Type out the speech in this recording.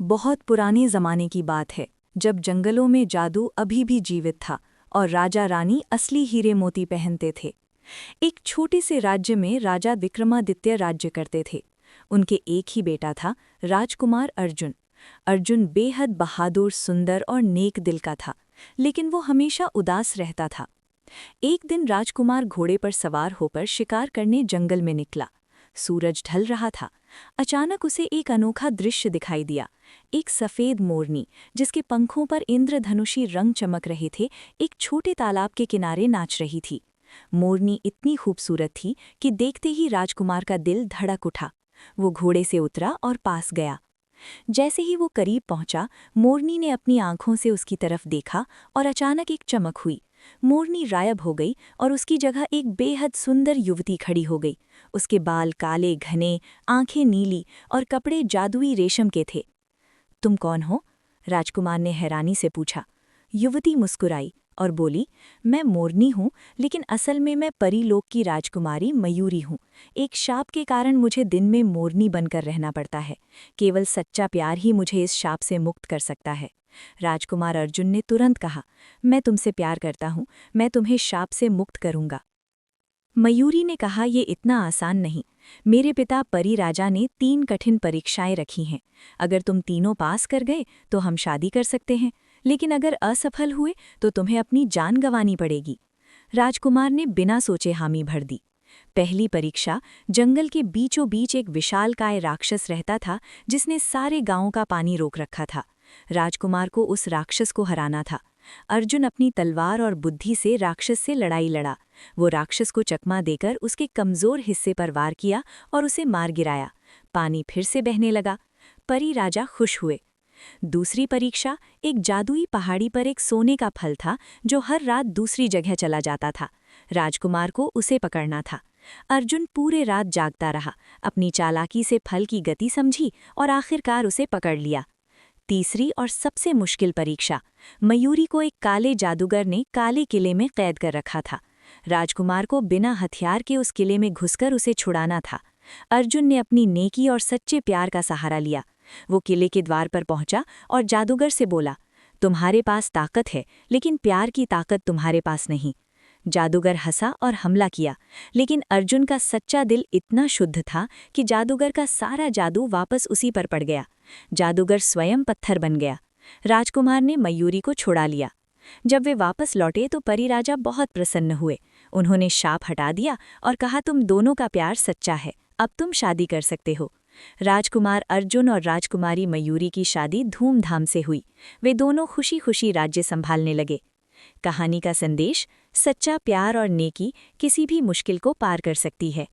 बहुत पुराने ज़माने की बात है, जब जंगलों में जादू अभी भी जीवित था और राजा रानी असली हीरे मोती पहनते थे। एक छोटे से राज्य में राजा विक्रमादित्य राज्य करते थे। उनके एक ही बेटा था, राजकुमार अर्जुन। अर्जुन बेहद बहादुर, सुंदर और नेक दिल का था, लेकिन वो हमेशा उदास रहता था। एक दिन राजकुमार घोड़े पर सवार होकर शिकार करने जंगल में निकला। सूरज ढल रहा था। अचानक उसे एक अनोखा दृश्य दिखाई दिया। एक सफ़ेद मोरनी, जिसके पंखों पर इंद्रधनुषी रंग चमक रहे थे, एक छोटे तालाब के किनारे नाच रही थी। मोरनी इतनी खूबसूरत थी कि देखते ही राजकुमार का दिल धड़क उठा। वो घोड़े से उतरा और पास गया। जैसे ही वो करीब पहुंचा, मोरनी ने अपनी आंखों से उसकी तरफ देखा और अचानक एक चमक हुई। मोरनी गायब हो गई और उसकी जगह एक बेहद सुंदर युवती खड़ी हो गई। उसके बाल काले घने, आंखें नीली और कपड़े जादुई रेशम के थे। तुम कौन हो? राजकुमार ने हैरानी से पूछा। युवती मुस्कुराई और बोली, मैं मोरनी हूँ, लेकिन असल में मैं परीलोक की राजकुमारी मयूरी हूँ। एक शाप के कारण मुझे दिन में मोरनी बनकर रहना पड़ता है। केवल सच्चा प्यार ही मुझे इस शाप से मुक्त कर सकता है। राजकुमार अर्जुन ने तुरंत कहा, मैं तुमसे प्यार करता हूँ, मैं तुम्हें शाप से मुक्त करूँगा। मयूरी ने कहा, ये इतना आसान नहीं। मेरे पिता परी राजा ने 3 कठिन परीक्षाएं रखी हैं। अगर तुम तीनों पास कर गए तो हम शादी कर सकते हैं, लेकिन अगर असफल हुए तो तुम्हें अपनी जान गंवानी पड़ेगी। राजकुमार ने बिना सोचे हामी भर दी। पहली परीक्षा, जंगल के बीचों बीच एक विशालकाय राक्षस रहता था, जिसने सारे गांवों का पानी रोक रखा था। राजकुमार को उस राक्षस को हराना था। अर्जुन अपनी तलवार और बुद्धि से राक्षस से लड़ाई लड़ा। वो राक्षस को चकमा देकर उसके कमजोर हिस्से पर वार किया और उसे मार गिराया। पानी फिर से बहने लगा। परी राजा खुश हुए। दूसरी परीक्षा, एक जादुई पहाड़ी पर एक सोने का फल था, जो हर रात दूसरी जगह चला जाता था। राजकुमार को उसे पकड़ना था। अर्जुन पूरे रात जागता रहा, अपनी चालाकी से फल की गति समझी और आखिरकार उसे पकड़ लिया। तीसरी और सबसे मुश्किल परीक्षा, मयूरी को एक काले जादूगर ने काले किले में कैद कर रखा था। राजकुमार को बिना हथियार के उस किले में घुसकर उसे छुड़ाना था। अर्जुन ने अपनी नेकी और सच्चे प्यार का सहारा लिया। वो किले के द्वार पर पहुंचा और जादूगर से बोला, तुम्हारे पास ताकत है, लेकिन प्यार की ताकत तुम्हारे पास नहीं। जादूगर हंसा और हमला किया, लेकिन अर्जुन का सच्चा दिल इतना शुद्ध था कि जादूगर का सारा जादू वापस उसी पर पड़ गया। जादूगर स्वयं पत्थर बन गया। राजकुमार ने मयूरी को छुड़ा लिया। जब वे वापस लौटे तो परी राजा बहुत प्रसन्न हुए। उन्होंने शाप हटा दिया और कहा, तुम दोनों का प्यार सच्चा है, अब तुम शादी कर सकते हो। राजकुमार अर्जुन और राजकुमारी मयूरी की शादी धूमधाम से हुई। वे दोनों खुशी खुशी राज्य संभालने लगे। कहानी का संदेश, सच्चा प्यार और नेकी किसी भी मुश्किल को पार कर सकती है।